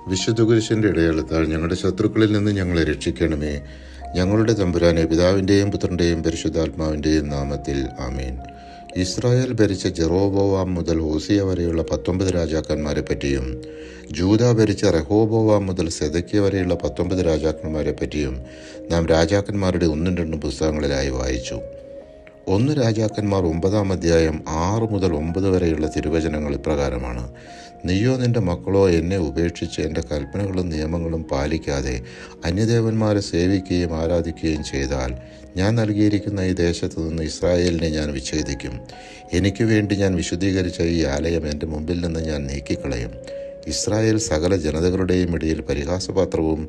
വിശുദ്ധ കുരിശിൻ്റെ ഇടയാളത്താൽ ഞങ്ങളുടെ ശത്രുക്കളിൽ നിന്ന് ഞങ്ങളെ രക്ഷിക്കണമേ. ഞങ്ങളുടെ തമ്പുരാനെ, പിതാവിൻ്റെയും പുത്രൻ്റെയും പരിശുദ്ധാത്മാവിൻ്റെയും നാമത്തിൽ ആമേൻ. ഇസ്രായേൽ ഭരിച്ച ജെറോബോവാം മുതൽ ഹോസിയ വരെയുള്ള 19 രാജാക്കന്മാരെ പറ്റിയും ജൂദ ഭരിച്ച റെഹോബോവാം മുതൽ സെദക്കിയ വരെയുള്ള 19 രാജാക്കന്മാരെ പറ്റിയും നാം രാജാക്കന്മാരുടെ 1-2 പുസ്തകങ്ങളിലായി വായിച്ചു. 1 രാജാക്കന്മാർ 9-ാം അധ്യായം 6 മുതൽ 9 വരെയുള്ള തിരുവചനങ്ങൾ ഇപ്രകാരമാണ്: നീയോ നിന്റെ മക്കളോ എന്നെ ഉപേക്ഷിച്ച് എൻ്റെ കൽപ്പനകളും നിയമങ്ങളും പാലിക്കാതെ അന്യദേവന്മാരെ സേവിക്കുകയും ആരാധിക്കുകയും ചെയ്താൽ ഞാൻ നൽകിയിരിക്കുന്ന ഈ ദേശത്തു നിന്ന് ഇസ്രായേലിനെ ഞാൻ വിച്ഛേദിക്കും. എനിക്ക് വേണ്ടി ഞാൻ വിശുദ്ധീകരിച്ച ഈ ആലയം എൻ്റെ മുമ്പിൽ നിന്ന് ഞാൻ നീക്കിക്കളയും. ഇസ്രായേൽ സകല ജനതകളുടെയും ഇടയിൽ പരിഹാസപാത്രവും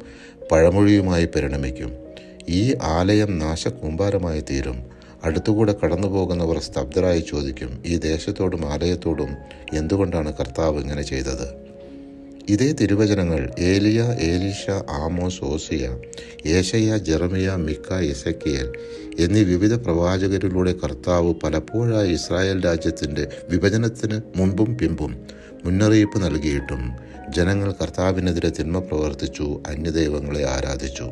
പഴമൊഴിയുമായി പരിണമിക്കും. ഈ ആലയം നാശകൂമ്പാരമായി തീരും. അടുത്തുകൂടെ കടന്നു പോകുന്നവർ സ്തബ്ധരായി ചോദിക്കും, ഈ ദേശത്തോടും ആലയത്തോടും എന്തുകൊണ്ടാണ് കർത്താവ് ഇങ്ങനെ ചെയ്തത്? ഇതേ തിരുവചനങ്ങൾ ഏലിയ, ഏലീഷ, ആമോസ്, ഓസിയ, യേശയ്യ, ജെറമിയ, മിക്ക, എസെക്കിയേൽ എന്നീ വിവിധ പ്രവാചകരിലൂടെ കർത്താവ് പലപ്പോഴായി ഇസ്രായേൽ രാജ്യത്തിൻ്റെ വിഭജനത്തിന് മുൻപും പിമ്പും മുന്നറിയിപ്പ് നൽകിയിട്ടും ജനങ്ങൾ കർത്താവിനെതിരെ തിന്മ പ്രവർത്തിച്ചു, അന്യദൈവങ്ങളെ ആരാധിച്ചു.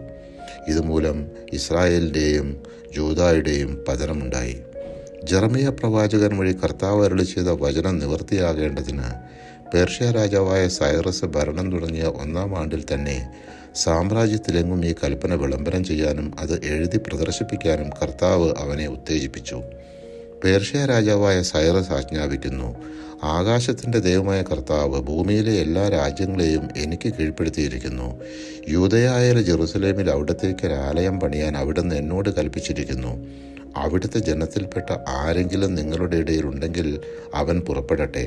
ഇതുമൂലം ഇസ്രായേലിൻ്റെയും ജൂദായുടെയും പതനമുണ്ടായി. ജെറമിയ പ്രവാചകൻ വഴി കർത്താവ് അരുളി ചെയ്ത വചനം നിവൃത്തിയാകേണ്ടതിന് പേർഷ്യ രാജാവായ സൈറസ് ഭരണം തുടങ്ങിയ 1-ാം ആണ്ടിൽ തന്നെ സാമ്രാജ്യത്തിലെങ്ങും ഈ കൽപ്പന വിളംബരം ചെയ്യാനും അത് എഴുതി പ്രദർശിപ്പിക്കാനും കർത്താവ് അവനെ ഉത്തേജിപ്പിച്ചു. പേർഷ്യ രാജാവായ സൈറസ് ആജ്ഞാപിക്കുന്നു: ആകാശത്തിൻ്റെ ദൈവമായ കർത്താവ് ഭൂമിയിലെ എല്ലാ രാജ്യങ്ങളെയും എനിക്ക് കീഴ്പ്പെടുത്തിയിരിക്കുന്നു. യൂദയായ ജെറുസലേമിൽ അവിടത്തേക്ക് ഒരു ആലയം പണിയാൻ അവിടുന്ന് എന്നോട് കൽപ്പിച്ചിരിക്കുന്നു. അവിടുത്തെ ജനത്തിൽപ്പെട്ട ആരെങ്കിലും നിങ്ങളുടെ ഇടയിൽ ഉണ്ടെങ്കിൽ അവൻ പുറപ്പെടട്ടെ.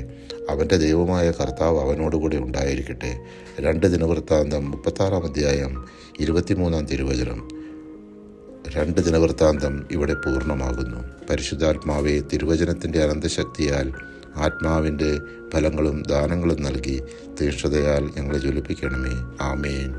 അവൻ്റെ ദൈവമായ കർത്താവ് അവനോടുകൂടി ഉണ്ടായിരിക്കട്ടെ. 2 ദിനവൃത്താന്തം 36-ാം അധ്യായം 23-ാം തിരുവചനം. 2 ദിനവൃത്താന്തം ഇവിടെ പൂർണ്ണമാകുന്നു. പരിശുദ്ധാത്മാവെ, തിരുവചനത്തിൻ്റെ അനന്തശക്തിയാൽ ആത്മാവിൻ്റെ ഫലങ്ങളും ദാനങ്ങളും നൽകി തീക്ഷ്ണതയാൽ ഞങ്ങളെ ജ്വലിപ്പിക്കണമേ. ആമേൻ.